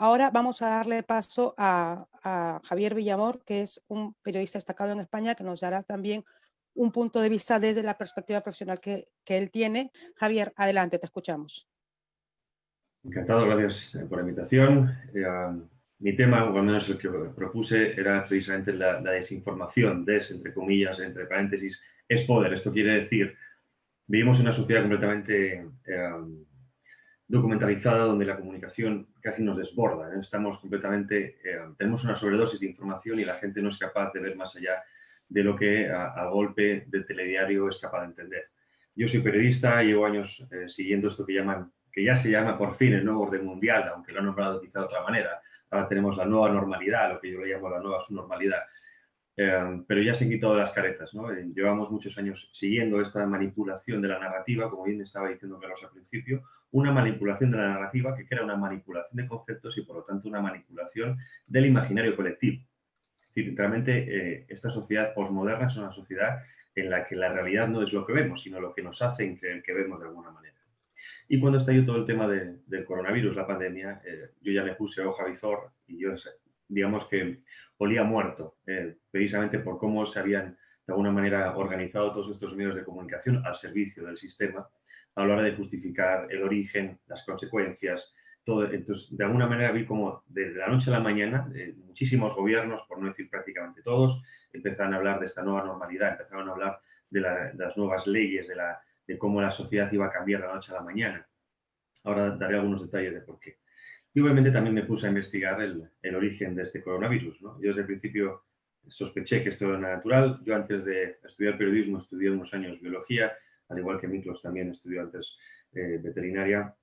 Ahora vamos a darle paso a Javier Villamor, que es un periodista destacado en España, que nos dará también un punto de vista desde la perspectiva profesional que él tiene. Javier, adelante, te escuchamos. Encantado, gracias por la invitación. Mi tema, o al menos el que propuse, era precisamente la desinformación. Entre comillas, entre paréntesis, es poder. Esto quiere decir, vivimos en una sociedad completamente documentalizada donde la comunicación casi nos desborda, ¿eh? Estamos completamente, tenemos una sobredosis de información y la gente no es capaz de ver más allá de lo que a golpe de telediario es capaz de entender. Yo soy periodista, llevo años siguiendo esto que ya se llama por fin el nuevo orden mundial, aunque lo han nombrado quizá de otra manera. Ahora tenemos la nueva normalidad, lo que yo le llamo la nueva subnormalidad. Pero ya se han quitado las caretas, ¿no? Llevamos muchos años siguiendo esta manipulación de la narrativa, como bien estaba diciendo Carlos al principio, una manipulación de la narrativa que crea una manipulación de conceptos y, por lo tanto, una manipulación del imaginario colectivo. Es decir, realmente esta sociedad posmoderna es una sociedad en la que la realidad no es lo que vemos, sino lo que nos hacen creer que vemos de alguna manera. Y cuando estalló todo el tema del coronavirus, la pandemia, yo ya me puse hoja visor y yo, digamos que olía muerto, precisamente por cómo se habían de alguna manera organizado todos estos medios de comunicación al servicio del sistema a la hora de justificar el origen, las consecuencias, todo. Entonces, de alguna manera vi como desde la noche a la mañana muchísimos gobiernos, por no decir prácticamente todos, empezaron a hablar de esta nueva normalidad, empezaron a hablar de las nuevas leyes, de cómo la sociedad iba a cambiar de la noche a la mañana. Ahora daré algunos detalles de por qué. Y obviamente también me puse a investigar el origen de este coronavirus, ¿no? Yo desde el principio sospeché que esto era natural. Yo antes de estudiar periodismo estudié unos años biología, al igual que Miklos también estudió antes veterinaria,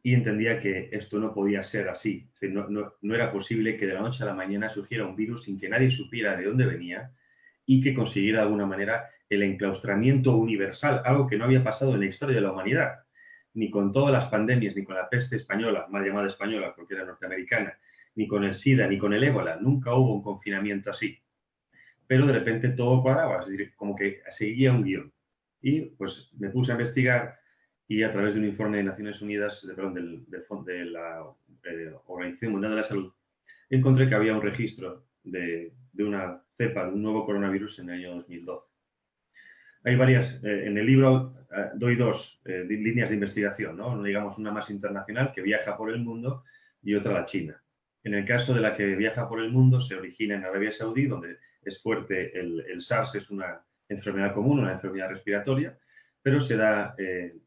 y entendía que esto no podía ser así. Es decir, no era posible que de la noche a la mañana surgiera un virus sin que nadie supiera de dónde venía y que consiguiera de alguna manera el enclaustramiento universal, algo que no había pasado en la historia de la humanidad, ni con todas las pandemias, ni con la peste española, mal llamada española porque era norteamericana, ni con el SIDA, ni con el ébola. Nunca hubo un confinamiento así. Pero de repente todo cuadraba, es decir, como que seguía un guión. Y pues me puse a investigar y a través de un informe de Naciones Unidas, de la Organización Mundial de la Salud, encontré que había un registro de una cepa, de un nuevo coronavirus en el año 2012. Hay varias, en el libro doy dos líneas de investigación, ¿no? Digamos una más internacional que viaja por el mundo y otra la China. En el caso de la que viaja por el mundo, se origina en Arabia Saudí, donde es fuerte el SARS, es una enfermedad común, una enfermedad respiratoria, pero se da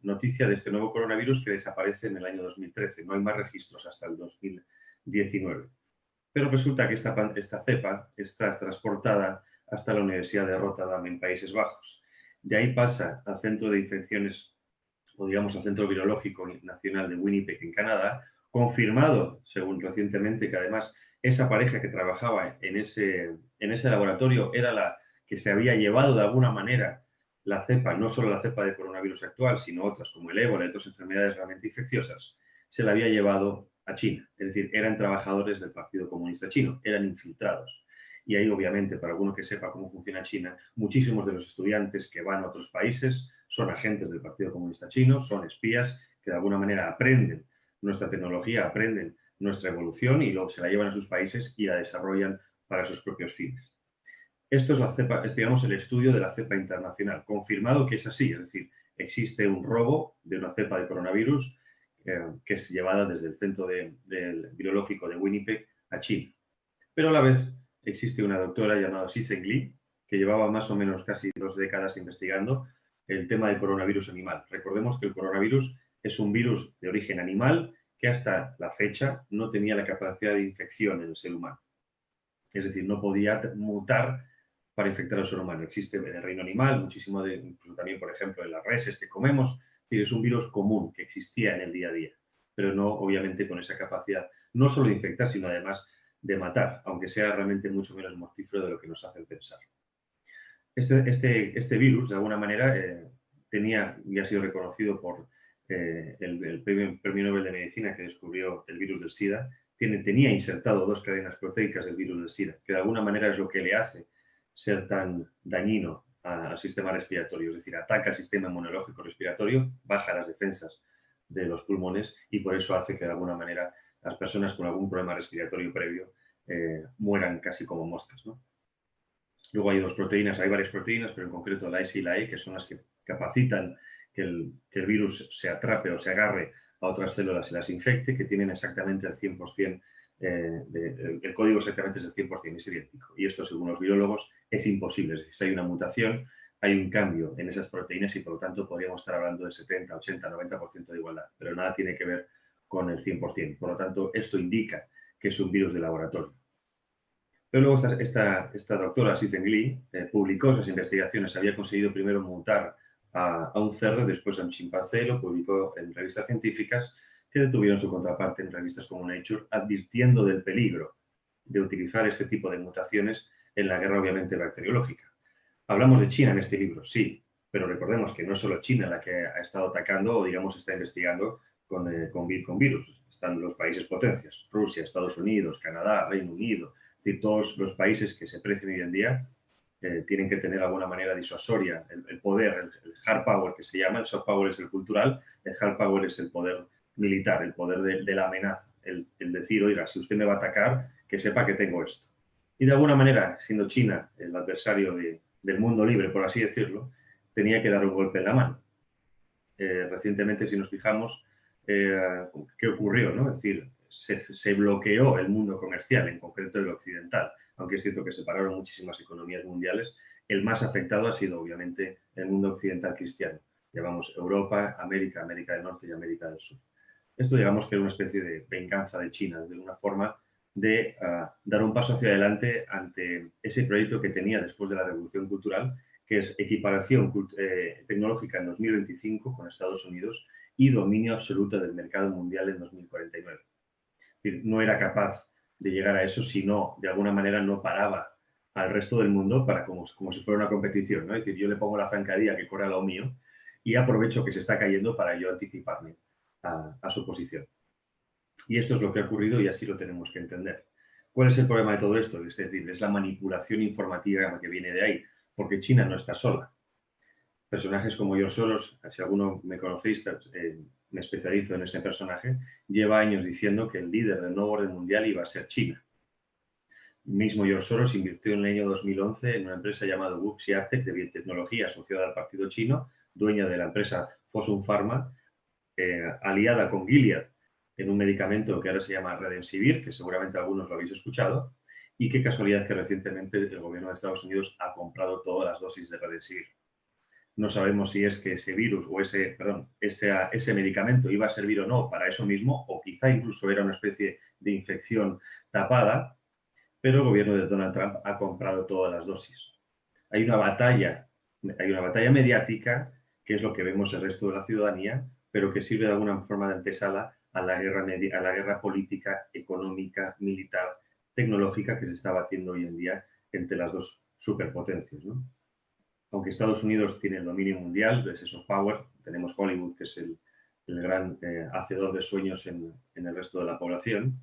noticia de este nuevo coronavirus que desaparece en el año 2013. No hay más registros hasta el 2019. Pero resulta que esta cepa está transportada hasta la Universidad de Rotterdam en Países Bajos. De ahí pasa al centro de infecciones, o digamos al centro virológico nacional de Winnipeg, en Canadá, confirmado, según recientemente, que además esa pareja que trabajaba en ese laboratorio era la que se había llevado de alguna manera la cepa, no solo la cepa de coronavirus actual, sino otras como el ébola y otras enfermedades realmente infecciosas, se la había llevado a China. Es decir, eran trabajadores del Partido Comunista Chino, eran infiltrados. Y ahí, obviamente, para alguno que sepa cómo funciona China, muchísimos de los estudiantes que van a otros países son agentes del Partido Comunista Chino, son espías que de alguna manera aprenden nuestra tecnología, aprenden nuestra evolución y luego se la llevan a sus países y la desarrollan para sus propios fines. Esto es la cepa, digamos, el estudio de la cepa internacional, confirmado que es así, es decir, existe un robo de una cepa de coronavirus que es llevada desde el centro del virológico de Winnipeg a China. Pero a la vez existe una doctora llamada Shizeng Li, que llevaba más o menos casi 2 décadas investigando el tema del coronavirus animal. Recordemos que el coronavirus es un virus de origen animal que hasta la fecha no tenía la capacidad de infección en el ser humano. Es decir, no podía mutar para infectar al ser humano. Existe en el reino animal, muchísimo incluso también, por ejemplo, en las reses que comemos. Es un virus común que existía en el día a día, pero no, obviamente, con esa capacidad no solo de infectar, sino además de matar, aunque sea realmente mucho menos mortífero de lo que nos hacen pensar. Este virus, de alguna manera, tenía y ha sido reconocido por el premio Nobel de Medicina que descubrió el virus del SIDA, tenía insertado 2 cadenas proteicas del virus del SIDA, que de alguna manera es lo que le hace ser tan dañino al sistema respiratorio, es decir, ataca el sistema inmunológico respiratorio, baja las defensas de los pulmones y por eso hace que de alguna manera las personas con algún problema respiratorio previo mueran casi como moscas, ¿no? Luego hay hay varias proteínas, pero en concreto la S y la E, que son las que capacitan que el virus se atrape o se agarre a otras células y las infecte, que tienen exactamente el 100%, el código exactamente es el 100%, es idéntico. Y esto, según los virólogos, es imposible. Es decir, si hay una mutación, hay un cambio en esas proteínas y, por lo tanto, podríamos estar hablando de 70, 80, 90% de igualdad, pero nada tiene que ver con el 100%. Por lo tanto, esto indica que es un virus de laboratorio. Pero luego esta doctora, Sithen Lee, publicó esas investigaciones. Había conseguido primero mutar a un cerdo, después a un chimpancé, lo publicó en revistas científicas que detuvieron su contraparte en revistas como Nature, advirtiendo del peligro de utilizar este tipo de mutaciones en la guerra, obviamente, bacteriológica. Hablamos de China en este libro, sí, pero recordemos que no es solo China la que ha estado atacando o, digamos, está investigando con virus. Están los países potencias, Rusia, Estados Unidos, Canadá, Reino Unido. Es decir, todos los países que se precian hoy en día tienen que tener de alguna manera disuasoria el poder, el hard power que se llama. El soft power es el cultural, el hard power es el poder militar, el poder de la amenaza, el decir, oiga, si usted me va a atacar, que sepa que tengo esto. Y de alguna manera, siendo China el adversario del mundo libre, por así decirlo, tenía que dar un golpe en la mano. Recientemente, si nos fijamos, ¿qué ocurrió? ¿No? Es decir, se bloqueó el mundo comercial, en concreto el occidental, aunque es cierto que separaron muchísimas economías mundiales. El más afectado ha sido, obviamente, el mundo occidental cristiano. Llevamos Europa, América del Norte y América del Sur. Esto, digamos, que era una especie de venganza de China, de una forma de dar un paso hacia adelante ante ese proyecto que tenía después de la Revolución Cultural, que es equiparación tecnológica en 2025 con Estados Unidos y dominio absoluto del mercado mundial en 2049. Es decir, no era capaz de llegar a eso si no, de alguna manera, no paraba al resto del mundo para como si fuera una competición, ¿no? Es decir, yo le pongo la zancadilla que corre a lo mío y aprovecho que se está cayendo para yo anticiparme a su posición. Y esto es lo que ha ocurrido y así lo tenemos que entender. ¿Cuál es el problema de todo esto? Es decir, es la manipulación informativa que viene de ahí, porque China no está sola. Personajes como George Soros, si alguno me conocéis, me especializo en ese personaje, lleva años diciendo que el líder del nuevo orden mundial iba a ser China. Mismo George Soros invirtió en el año 2011 en una empresa llamada Wuxi AppTec de biotecnología asociada al partido chino, dueña de la empresa Fosun Pharma, aliada con Gilead en un medicamento que ahora se llama Remdesivir, que seguramente algunos lo habéis escuchado, y qué casualidad que recientemente el gobierno de Estados Unidos ha comprado todas las dosis de Remdesivir. No sabemos si es que ese virus o ese medicamento iba a servir o no para eso mismo, o quizá incluso era una especie de infección tapada, pero el gobierno de Donald Trump ha comprado todas las dosis. Hay una batalla mediática, que es lo que vemos el resto de la ciudadanía, pero que sirve de alguna forma de antesala a la guerra política, económica, militar, tecnológica que se está batiendo hoy en día entre las dos superpotencias, ¿no? Aunque Estados Unidos tiene el dominio mundial, es soft power, tenemos Hollywood, que es el gran hacedor de sueños en el resto de la población.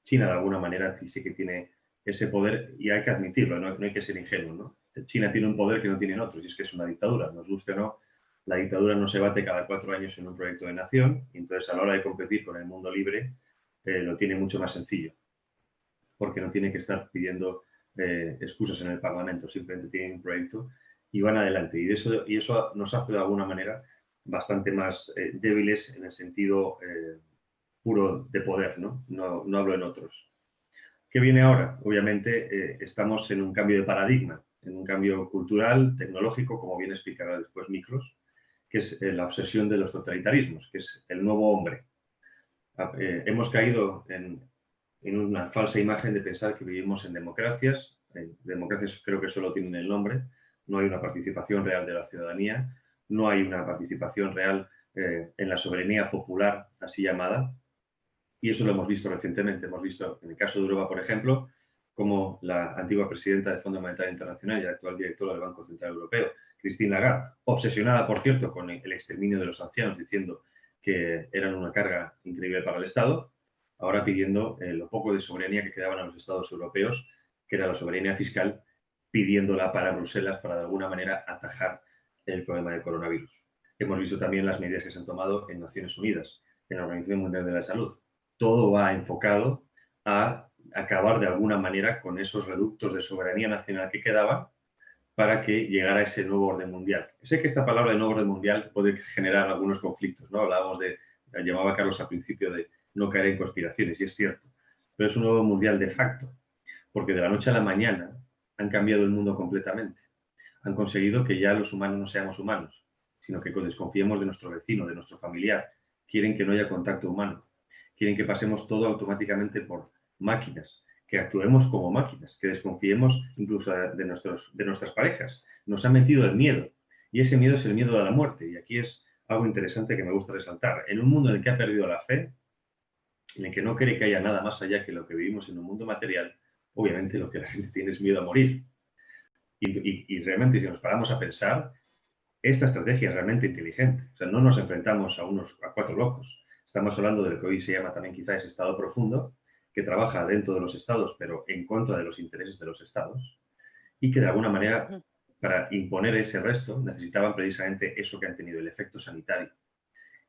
China, de alguna manera, sí que tiene ese poder y hay que admitirlo, no hay que ser ingenuo, ¿no? China tiene un poder que no tienen otros y es que es una dictadura, nos guste o no. La dictadura no se bate cada 4 años en un proyecto de nación, y entonces a la hora de competir con el mundo libre lo tiene mucho más sencillo, porque no tiene que estar pidiendo excusas en el Parlamento, simplemente tienen un proyecto y van adelante. Y eso nos hace de alguna manera bastante más débiles en el sentido puro de poder, ¿no? No hablo en otros. ¿Qué viene ahora? Obviamente estamos en un cambio de paradigma, en un cambio cultural, tecnológico, como bien explicará después Miklos, que es la obsesión de los totalitarismos, que es el nuevo hombre. Hemos caído en una falsa imagen de pensar que vivimos en democracias. Democracias creo que solo tienen el nombre, no hay una participación real de la ciudadanía, no hay una participación real en la soberanía popular, así llamada, y eso lo hemos visto recientemente. Hemos visto en el caso de Europa, por ejemplo, como la antigua presidenta del Fondo Monetario Internacional y actual directora del Banco Central Europeo, Christine Lagarde, obsesionada, por cierto, con el exterminio de los ancianos, diciendo que eran una carga increíble para el Estado, ahora pidiendo lo poco de soberanía que quedaban a los Estados europeos, que era la soberanía fiscal, pidiéndola para Bruselas para de alguna manera atajar el problema del coronavirus. Hemos visto también las medidas que se han tomado en Naciones Unidas, en la Organización Mundial de la Salud. todo va enfocado a acabar de alguna manera con esos reductos de soberanía nacional que quedaban para que llegara ese nuevo orden mundial. Sé que esta palabra de nuevo orden mundial puede generar algunos conflictos, ¿no? Hablábamos de, llamaba Carlos al principio de no caer en conspiraciones, y es cierto, pero es un nuevo mundial de facto, porque de la noche a la mañana han cambiado el mundo completamente. Han conseguido que ya los humanos no seamos humanos, sino que desconfiemos de nuestro vecino, de nuestro familiar. Quieren que no haya contacto humano. Quieren que pasemos todo automáticamente por máquinas, que actuemos como máquinas, que desconfiemos incluso de nuestras parejas. Nos han metido el miedo, y ese miedo es el miedo de la muerte. Y aquí es algo interesante que me gusta resaltar. En un mundo en el que ha perdido la fe, en el que no cree que haya nada más allá que lo que vivimos en un mundo material, obviamente lo que la gente tiene es miedo a morir. Y realmente, si nos paramos a pensar, esta estrategia es realmente inteligente. O sea, no nos enfrentamos a cuatro locos. Estamos hablando de lo que hoy se llama también quizás Estado profundo, que trabaja dentro de los estados, pero en contra de los intereses de los estados, y que de alguna manera, para imponer ese resto, necesitaban precisamente eso que han tenido, el efecto sanitario.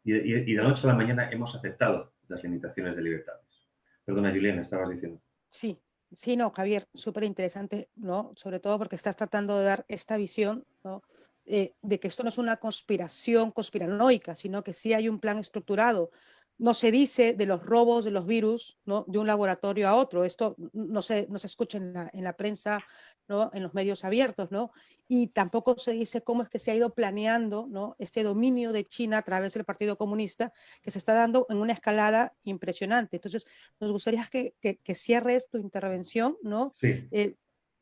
Y de la noche a la mañana hemos aceptado las limitaciones de libertades. Perdona, Juliana, estabas diciendo. Sí, sí, no, Javier, súper interesante, ¿no? Sobre todo porque estás tratando de dar esta visión, ¿no? De que esto no es una conspiración conspiranoica, sino que sí hay un plan estructurado. No se dice de los robos de los virus, ¿no? De un laboratorio a otro. Esto no se escucha en la prensa, ¿no? En los medios abiertos, ¿no? Y tampoco se dice cómo es que se ha ido planeando, ¿no? Este dominio de China a través del Partido Comunista que se está dando en una escalada impresionante. Entonces, nos gustaría que cierres tu intervención, ¿no? Sí,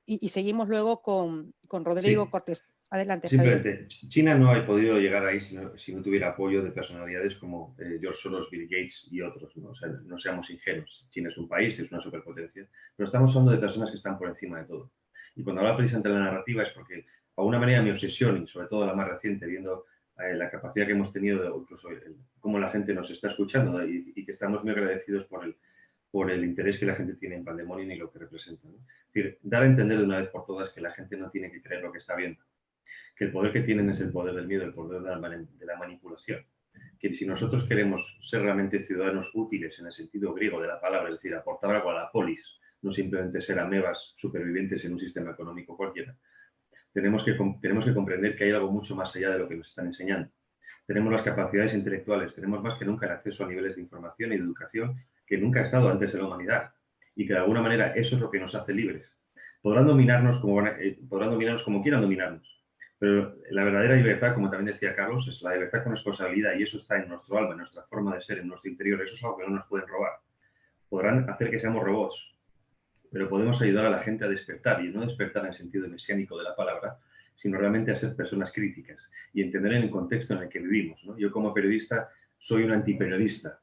Y seguimos luego con Rodrigo sí. Cortés. Adelante, Javier. Simplemente, China no ha podido llegar ahí si no tuviera apoyo de personalidades como George Soros, Bill Gates y otros, ¿no? O sea, no seamos ingenuos. China es un país, es una superpotencia, pero estamos hablando de personas que están por encima de todo. Y cuando hablo precisamente de la narrativa es porque, de alguna manera, mi obsesión, y sobre todo la más reciente, viendo la capacidad que hemos tenido, incluso cómo la gente nos está escuchando, ¿no? Y que estamos muy agradecidos por el interés que la gente tiene en Pandemonium y lo que representa, ¿no? Es decir, dar a entender de una vez por todas que la gente no tiene que creer lo que está viendo, que el poder que tienen es el poder del miedo, el poder de la manipulación. Que si nosotros queremos ser realmente ciudadanos útiles en el sentido griego de la palabra, es decir, aportar algo a la polis, no simplemente ser amebas supervivientes en un sistema económico cualquiera, tenemos que comprender que hay algo mucho más allá de lo que nos están enseñando. Tenemos las capacidades intelectuales, tenemos más que nunca el acceso a niveles de información y de educación que nunca ha estado antes en la humanidad. Y que de alguna manera eso es lo que nos hace libres. Podrán dominarnos como quieran dominarnos, pero la verdadera libertad, como también decía Carlos, es la libertad con responsabilidad, y eso está en nuestro alma, en nuestra forma de ser, en nuestro interior. Eso es algo que no nos pueden robar. Podrán hacer que seamos robots, pero podemos ayudar a la gente a despertar, y no despertar en el sentido mesiánico de la palabra, sino realmente a ser personas críticas y entender en el contexto en el que vivimos, ¿no? Yo como periodista soy un antiperiodista,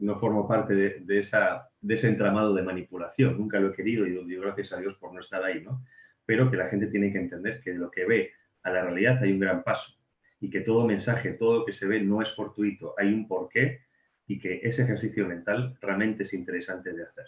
no formo parte de ese entramado de manipulación, nunca lo he querido y doy gracias a Dios por no estar ahí, ¿no? Pero que la gente tiene que entender que de lo que ve a la realidad hay un gran paso, y que todo mensaje, todo lo que se ve no es fortuito, hay un porqué, y que ese ejercicio mental realmente es interesante de hacer.